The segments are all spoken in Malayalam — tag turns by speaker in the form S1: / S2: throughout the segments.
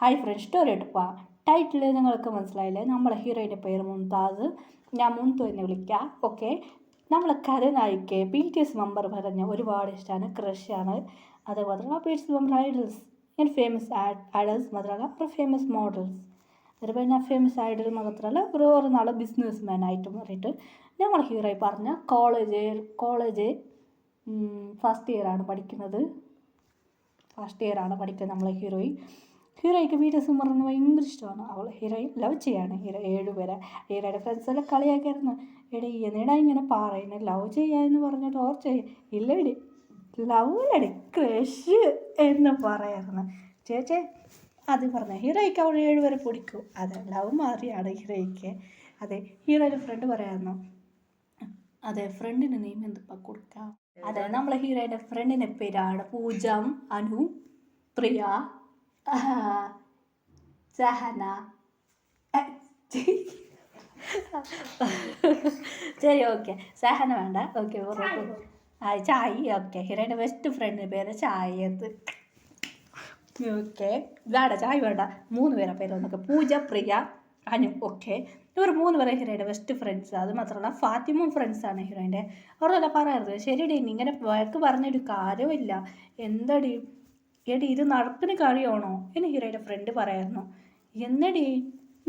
S1: ഹായ് ഫ്രണ്ട്സ്, സ്റ്റോറി ആയിട്ട് പോവാം. ടൈറ്റിൽ നിങ്ങൾക്ക് മനസ്സിലായില്ലേ? നമ്മളെ ഹീറോയിൻ്റെ പേര് മുംതാസ്. ഞാൻ മുന്തു എന്ന് വിളിക്കാം. ഓക്കെ, നമ്മളെ കഥനായിക്ക് BTS മെമ്പർ പറഞ്ഞ ഒരുപാട് ഇഷ്ടമാണ്, ക്രഷാണ്. അതുമാത്രമല്ല BTS മെമ്പർ ഐഡൽസ്, ഇങ്ങനെ ഫേമസ് ഐഡൽസ് മാത്രമല്ല ഒരു ഫേമസ് മോഡൽസ്. ഒരു പിന്നെ ഫേമസ് ഐഡൽ മാത്രമല്ല ഒരു നാൾ ബിസിനസ് മാൻ ആയിട്ട് മാറിയിട്ട് നമ്മളെ ഹീറോയി പറഞ്ഞ കോളേജ് ഫസ്റ്റ് ഇയറാണ് പഠിക്കുന്നത്. നമ്മളെ ഹീറോയ്ക്ക് BTS പറഞ്ഞ് ഭയങ്കര ഇഷ്ടമാണ്. അവൾ ഹീറോയിൻ ലവ് ചെയ്യാണ്. ഏഴുപേരെ ഹീറോയുടെ ഫ്രണ്ട്സെല്ലാം കളിയാക്കിയായിരുന്നു. എടി എന്നിടാ ഇങ്ങനെ പറയുന്നത്, ലവ് ചെയ്യാമെന്ന് പറഞ്ഞിട്ട് ഇല്ലടി ലവിലടി ക്രഷ് എന്ന് പറയായിരുന്നു. ചേച്ചേ അത് പറഞ്ഞ ഹീറോയ്ക്ക് അവൾ ഏഴുപേരെ പിടിക്കും. അതെ, ലവ് മാറിയാണ് ഹീറോയ്ക്ക്. അതെ, ഹീറോയുടെ ഫ്രണ്ട് പറയായിരുന്നു. അതെ, ഫ്രണ്ടിന് നെയിം എന്തിപ്പോൾ കൊടുക്കാം? അതെ, നമ്മളെ ഹീറോയുടെ ഫ്രണ്ടിൻ്റെ പേരാണ് പൂജം, അനു, പ്രിയ, സഹന. ശരി, ഓക്കെ, സഹന വേണ്ട. ഓക്കെ, ചായ്. ഓക്കെ, ഹീറോയുടെ ബെസ്റ്റ് ഫ്രണ്ടിൻ്റെ പേര് ചായത്. ഓക്കെ, വേണ്ട, ചായ് വേണ്ട. 3 പേരെ പേര് നോക്കുക: പൂജ, പ്രിയ, അനു. ഓക്കെ, ഇവർ 3 പേരെ ഹീറോയുടെ ബെസ്റ്റ് ഫ്രണ്ട്സ്. അത് മാത്രമല്ല ഫാത്തിമും ഫ്രണ്ട്സാണ് ഹീറോയിൻ്റെ. അവരല്ല പറയരുത്. ശരിയടി, ഇങ്ങനെ വഴക്ക് പറഞ്ഞൊരു കാര്യമില്ല. എന്തടി എടി, ഇത് നടപ്പിന് കാര്യമാണോ എന്ന് ഹീറോയുടെ ഫ്രണ്ട് പറയായിരുന്നു. എന്നടി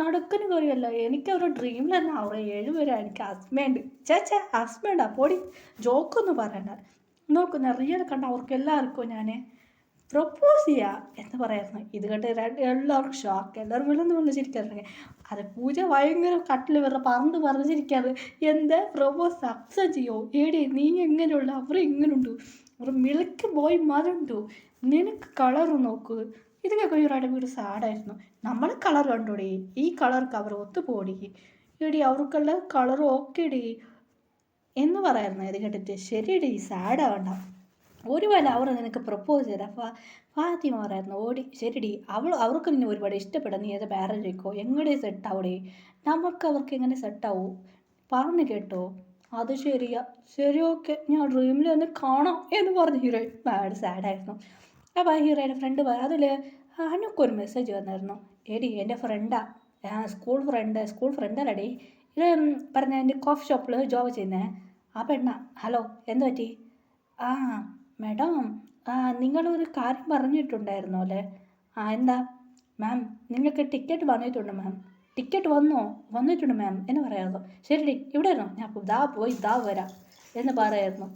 S1: നടക്കിന് കാര്യമല്ല, എനിക്ക് അവരുടെ ഡ്രീമിൽ തന്നെ അവരെ 7 പേര് എനിക്ക് ഹസ്ബൻഡ്. ചേച്ചാ ഹസ്ബൻഡാ പൊടി, ജോക്കൊന്നും പറയണ്ട. നോക്കുന്ന റിയൽ കണ്ട അവർക്ക് എല്ലാവർക്കും ഞാൻ പ്രൊപ്പോസ് ചെയ്യാം എന്ന് പറയായിരുന്നു. ഇത് കണ്ട് എല്ലാവർക്കും ഷോക്ക്. എല്ലാവരും വിളിന്ന് ചിരിക്കാറുണ്ട്. അത് പൂജ ഭയങ്കര കട്ടിൽ വേറെ പറഞ്ഞ് ചിരിക്കാറ്. എന്താ പ്രൊപ്പോസ് അക്സെപ്റ്റ് ചെയ്യോ? ഏടി നീ എങ്ങനെയുള്ള അവർ ഇങ്ങനെയുണ്ട്, അവർ മിളക്ക് പോയി മരണ്ടു, നിനക്ക് കളർ നോക്ക്. ഇതൊക്കെ കൊയ്യൊരാടെ വീട് സാഡായിരുന്നു. നമ്മൾ കളർ കണ്ടോടി, ഈ കളർക്ക് അവർ ഒത്തുപോടി. എടി അവർക്കുള്ള കളർ ഓക്കെടി എന്ന് പറയായിരുന്നു. ഇത് കേട്ടിട്ട് ശരിയടി സാഡാവണ്ട, ഒരു വേല അവർ നിനക്ക് പ്രപ്പോസ് ചെയ്ത ഫാത്തിമ പറയായിരുന്നു. ശരിടി, അവർക്ക് നിന്നെ ഒരുപാട് ഇഷ്ടപ്പെടും. നീ ഏത് മാരേജ് വയ്ക്കോ, എങ്ങനെ സെറ്റാവൂടെ, അവർക്ക് എങ്ങനെ സെറ്റാവൂ പറഞ്ഞു കേട്ടോ. അത് ശരിയാ, ശരി, ഓക്കെ, ഞാൻ ഡ്രീമിൽ ഒന്ന് കാണാം എന്ന് പറഞ്ഞ് ഹീറോയിൻ ബാഡ് സാഡായിരുന്നു. അപ്പോൾ ഹീറോയുടെ ഫ്രണ്ട് അതിൽ അനുക്കൊരു മെസ്സേജ് വന്നായിരുന്നു. എടി എൻ്റെ ഫ്രണ്ടാ, സ്കൂൾ ഫ്രണ്ടല്ലടി, ഇത് പറഞ്ഞ എൻ്റെ കോഫി ഷോപ്പിൽ ജോബ് ചെയ്യുന്നേ ആ പെണ്ണാ. ഹലോ, എന്ത് പറ്റി? ആ മാഡം, നിങ്ങളൊരു കാര്യം പറഞ്ഞിട്ടുണ്ടായിരുന്നു അല്ലേ? എന്താ മാം? നിങ്ങൾക്ക് ടിക്കറ്റ് വന്നിട്ടുണ്ട് മാം. ടിക്കറ്റ് വന്നിട്ടുണ്ട് മാം എന്ന് പറയാമായിരുന്നു. ശരി, ഇവിടെ ആയിരുന്നോ? ഞാൻ പോയി വരാം എന്ന് പറയായിരുന്നു.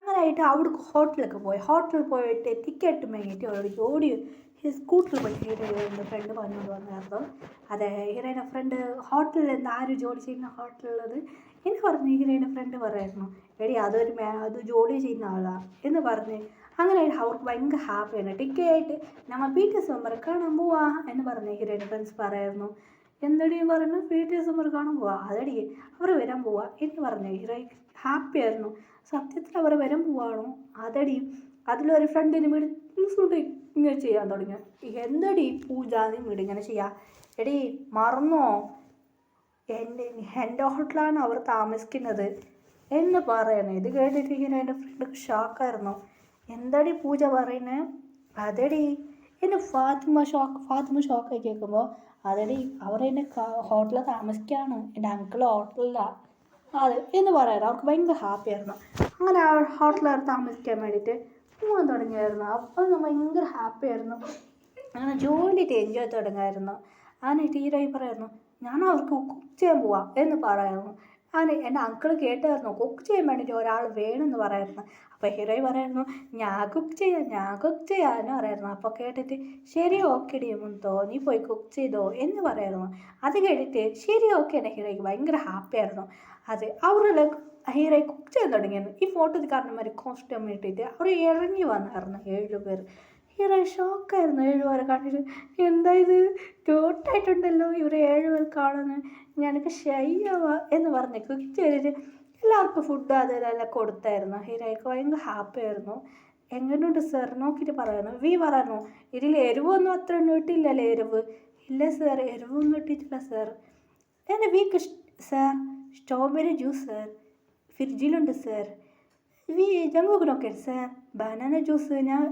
S1: അങ്ങനെയായിട്ട് അവിടെ ഹോട്ടലിൽ പോയിട്ട് ടിക്കറ്റ് വാങ്ങിയിട്ട് ഓടി സ്കൂട്ടറിൽ പോയി ഹീറോയുടെ ഫ്രണ്ട് പറഞ്ഞുകൊണ്ട് വന്നായിരുന്നു. അതെ, ഹീറോയുടെ ഫ്രണ്ട് ഹോട്ടലിൽ എന്താ ആര് ജോലി ചെയ്യുന്ന ഹോട്ടലുള്ളത് എന്ന് പറഞ്ഞ് ഹീറോയുടെ ഫ്രണ്ട് പറയായിരുന്നു. എടി അത് ജോലി ചെയ്യുന്ന ആളാണ് എന്ന് പറഞ്ഞ്. അങ്ങനെ അവർക്ക് ഭയങ്കര ഹാപ്പിയാണ്. ടിക്കറ്റ് നമ്മൾ BTS മെമ്പർ കാണാൻ പോവാ എന്ന് പറഞ്ഞ് ഹീറോയുടെ ഫ്രണ്ട്സ് പറയായിരുന്നു. എന്തടിയും പറഞ്ഞു, BTS മെമ്പർ കാണാൻ പോവാ, അതടി അവർ വരാൻ പോവാ എന്ന് പറഞ്ഞ് ഹീറോയ്ക്ക് ഹാപ്പിയായിരുന്നു. സത്യത്തിൽ അവർ വരാൻ പോവാണോ? അതടി അതിലൊരു ഫ്രണ്ടിന് വീട് ഇങ്ങനെ ചെയ്യാൻ തുടങ്ങി. എന്തടി പൂജാതി വീട് ഇങ്ങനെ ചെയ്യാം? എടി മറന്നോ, എൻ്റെ ഹോട്ടലാണ് അവർ താമസിക്കുന്നത് എന്ന് പറയണേ. ഇത് കേട്ടിട്ട് ഇങ്ങനെ എൻ്റെ ഫ്രണ്ട് ഷോക്കായിരുന്നു. എന്താടി പൂജ പറയുന്നത്? അതെടി എന്നെ ഫാത്തിമ ഷോക്കായി കേൾക്കുമ്പോൾ, അതെടി അവർ എൻ്റെ ഹോട്ടലിൽ താമസിക്കുകയാണ്, എൻ്റെ അങ്കിൾ ഹോട്ടലിലാണ് അത് എന്ന് പറയാറ്. അവർക്ക് ഭയങ്കര ഹാപ്പിയായിരുന്നു. അങ്ങനെ ആ ഹോട്ടലിൽ താമസിക്കാൻ വേണ്ടിയിട്ട് പോകാൻ തുടങ്ങിയായിരുന്നു. അപ്പോൾ ഭയങ്കര ഹാപ്പിയായിരുന്നു. അങ്ങനെ ജോലിയിട്ട് എൻജോയ് തുടങ്ങായിരുന്നു. അങ്ങനെ ഹീറോയി പറയായിരുന്നു, ഞാൻ അവർക്ക് കുക്ക് ചെയ്യാൻ പോവാം എന്ന് പറയായിരുന്നു. അങ്ങനെ എൻ്റെ അങ്കിൾ കേട്ടായിരുന്നു, കുക്ക് ചെയ്യാൻ വേണ്ടിയിട്ട് ഒരാൾ വേണമെന്ന് പറയായിരുന്നു. അപ്പോൾ ഹീറോയി പറയായിരുന്നു, ഞാൻ കുക്ക് ചെയ്യാമെന്ന് പറയായിരുന്നു. അപ്പോൾ കേട്ടിട്ട് ശരി, ഓക്കെ ഡി മുന്തോ, നീ പോയി കുക്ക് ചെയ്തോ എന്ന് പറയായിരുന്നു. അത് കേട്ടിട്ട് ശരി, ഓക്കെ, എൻ്റെ ഹീറോയ്ക്ക് ഭയങ്കര ഹാപ്പിയായിരുന്നു. അത് അവരുടെ ഹീറോയി കുക്ക് ചെയ്യാൻ തുടങ്ങിയായിരുന്നു. ഈ ഫോട്ടോയിൽ കാരണന്മാർ കോസ്റ്റ്യൂം ഇട്ടിട്ട് അവർ ഇറങ്ങി വന്നായിരുന്നു 7 പേർ. ഹീറോ ഷോക്കായിരുന്നു 7 പേരെ കണ്ടിട്ട്. എന്താ ഇത് ക്യൂട്ടായിട്ടുണ്ടല്ലോ ഇവർ 7 പേർ കാണുന്നത്, ഞാനൊക്കെ ഷൈയാവാ എന്ന് പറഞ്ഞ് കുക്ക് ചെയ്തിട്ട് എല്ലാവർക്കും ഫുഡ് അതെല്ലാം കൊടുത്തായിരുന്നു. ഹീറോയ്ക്ക് ഭയങ്കര ഹാപ്പിയായിരുന്നു. എങ്ങനെയുണ്ട് സാർ നോക്കിയിട്ട് പറയുന്നു. പറയുന്നു, ഇതിൽ എരിവൊന്നും അത്ര ഒന്നും ഇട്ടില്ലല്ലേ? ഇല്ല സാർ, എരിവൊന്നും ഇട്ടിട്ടില്ല സാർ. എൻ്റെ സാർ സ്ട്രോബെറി ജ്യൂസ് സാർ ഫ്രിഡ്ജിലുണ്ട് സാർ. ജമ്പ് നോക്കരുത് സാർ, ബനാന ജ്യൂസ് ഞാൻ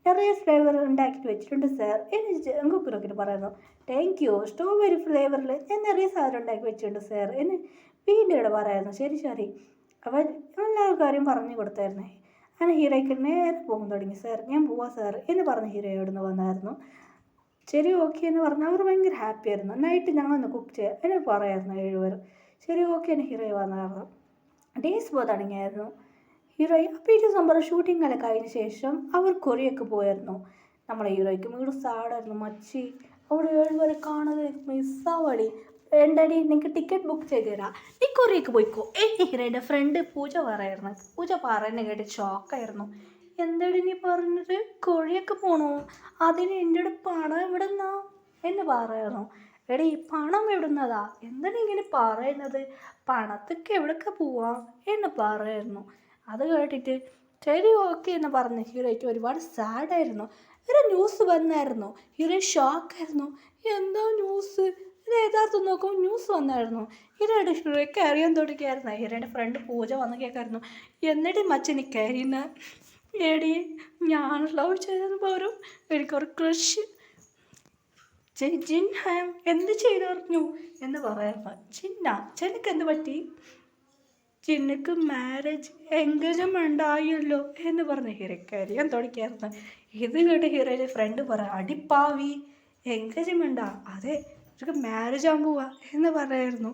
S1: നിറയെ ഫ്ലേവർ ഉണ്ടാക്കിയിട്ട് വെച്ചിട്ടുണ്ട് സാർ എന്ന് ജങ്കുക്കിനൊക്കെ പറയുന്നു. താങ്ക് യു, സ്ട്രോബെറി ഫ്ലേവറിൽ ഞാൻ നിറയെ സാധനം ഉണ്ടാക്കി വെച്ചിട്ടുണ്ട് സാർ എന്ന് വീണ്ടും ഇവിടെ പറയായിരുന്നു. ശരി അവൻ എല്ലാ കാര്യം പറഞ്ഞു കൊടുത്തായിരുന്നേ. അങ്ങനെ ഹീറോയ്ക്ക് നേരെ പോകാൻ തുടങ്ങി. സാർ ഞാൻ പോവാം സാർ എന്ന് പറഞ്ഞ് ഹീറോ ഇവിടുന്ന് വന്നായിരുന്നു. ശരി ഓക്കെ എന്ന് പറഞ്ഞാൽ അവർ ഭയങ്കര ഹാപ്പി ആയിരുന്നു. നൈറ്റ് ഞങ്ങളൊന്ന് കുക്ക് ചെയ്യാം എന്ന് പറയായിരുന്നു 7 പേർ. ശരി ഓക്കെ എന്ന് ഹീറോ വന്നായിരുന്നു. ഡേയ്സ് പോകാൻ തുടങ്ങിയായിരുന്നു. ഹീറോയും പിറ്റേ സംഭവം ഷൂട്ടിംഗ് എല്ലാം കഴിഞ്ഞ ശേഷം അവർ കൊറിയൊക്കെ പോയായിരുന്നു. നമ്മളെ ഹീറോയ്ക്ക് വീട് സാടായിരുന്നു. മച്ചി അവിടെ 7 പേരെ കാണുന്നത് മിസ്സാവടി. എന്താടി നിങ്ങൾക്ക് ടിക്കറ്റ് ബുക്ക് ചെയ്ത് തരാം, നീ കൊറിയൊക്കെ പോയിക്കോ. ഹീറോയുടെ ഫ്രണ്ട് പൂജ പറയായിരുന്നു. പൂജ പറയുന്നത് കേട്ട് ഷോക്കായിരുന്നു. എന്താടി നീ പറഞ്ഞത്, കൊറിയൊക്കെ പോണോ? അതിന് എൻ്റെ കൂടെ പണം എവിടുന്നാ എന്ന് പറയായിരുന്നു. എടി പണം എവിടുന്നതാ, എന്താണ് ഇങ്ങനെ പറയുന്നത്, പണത്തൊക്കെ എവിടൊക്കെ പോവാ എന്ന് പറയായിരുന്നു. അത് കേട്ടിട്ട് ശരി ഓക്കെ എന്ന് പറഞ്ഞ് ഹീറോയ്ക്ക് ഒരുപാട് സാഡായിരുന്നു. ഒരു ന്യൂസ് വന്നായിരുന്നു. ഹീറോ ഷോക്കായിരുന്നു. എന്താ ന്യൂസ്, ഇത് യഥാർത്ഥം നോക്കും ന്യൂസ് വന്നായിരുന്നു. ഹീറോയുടെ ഹീറോയ്ക്ക് അറിയാൻ തുടങ്ങിയായിരുന്നു. ഹീറോയുടെ ഫ്രണ്ട് പൂജ വന്ന് കേൾക്കായിരുന്നു. എന്നിട്ട് മച്ചനി കരിയുന്ന എടി ഞാൻ ലവ് ചെയ്തെന്ന് പോരും, എനിക്കൊരു ക്രഷ് ജിൻ ഹാം എന്ത് ചെയ്തറിഞ്ഞു എന്ന് പറയായിരുന്നു. ചെന്നക്ക് എന്ത് പറ്റി, ചിന്നക്ക് മാരേജ് എൻഗേജ്മെൻ്റ് ആയല്ലോ എന്ന് പറഞ്ഞ് ഹീറോയ്ക്ക് അറിയാൻ തുടങ്ങിയായിരുന്നു. ഇത് കേട്ട് ഹീറോയുടെ ഫ്രണ്ട് പറയാം, അടിപ്പാവി എൻഗേജ്മെൻറ്റാ, അതെ ഇതൊക്കെ മാരേജ് ആകാൻ പോവാ എന്ന് പറയായിരുന്നു.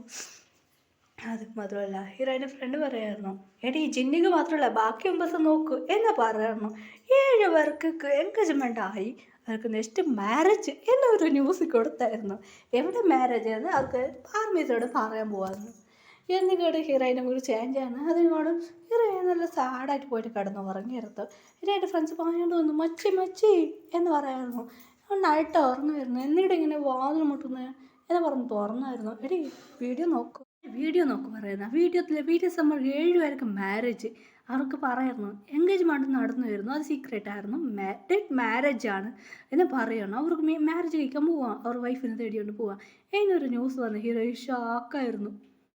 S1: അത് മാത്രമല്ല ഹീറോയിൻ്റെ ഫ്രണ്ട് പറയായിരുന്നു, എടി ജിന്നിക്ക് മാത്രമല്ല ബാക്കി 9 ദിവസം നോക്കൂ എന്ന് പറയായിരുന്നു. 7 പേർക്ക് എൻഗേജ്മെൻ്റ് ആയി, അവർക്ക് നെക്സ്റ്റ് മാരേജ് എന്നൊരു ന്യൂസ് കൊടുത്തായിരുന്നു. എവിടെ മാരേജ് എന്ന് അവർക്ക് ആർമീസോട് പറയാൻ പോവായിരുന്നു. എന്ന് കേട്ട് ഹീറോയിനെ കൂടി ചേഞ്ച് ആണ്. അതിനോട് ഹീറോയിൻ നല്ല സാഡായിട്ട് പോയിട്ട് കിടന്നു ഉറങ്ങിയിരുന്നു. ഹീറോയിൻ്റെ ഫ്രണ്ട്സ് പറഞ്ഞുകൊണ്ട് വന്നു, മച്ചി എന്ന് പറയായിരുന്നു. നന്നായിട്ട് ഉറങ്ങുമായിരുന്നു. എന്നിട്ട് ഇങ്ങനെ വാതിൽ മുട്ടുന്നത് എന്ന് പറഞ്ഞ് തുറന്നായിരുന്നു. എടി വീഡിയോ നോക്കൂ പറയുന്ന വീഡിയോ നമ്മൾ 7 പേർക്ക് മാരേജ് അവർക്ക് പറയായിരുന്നു. എൻഗേജ്മെൻറ്റ് നടന്നു വരുന്നു, അത് സീക്രട്ട് ആയിരുന്നു, മാരേജ് ആണ് എന്ന് പറയണം. അവർക്ക് മാരേജ് കഴിക്കാൻ പോവാം, അവർ വൈഫിനെ തേടിക്കൊണ്ട് പോവാം എന്നൊരു ന്യൂസ് വന്നു. ഹീറോ ഷോക്കായിരുന്നു.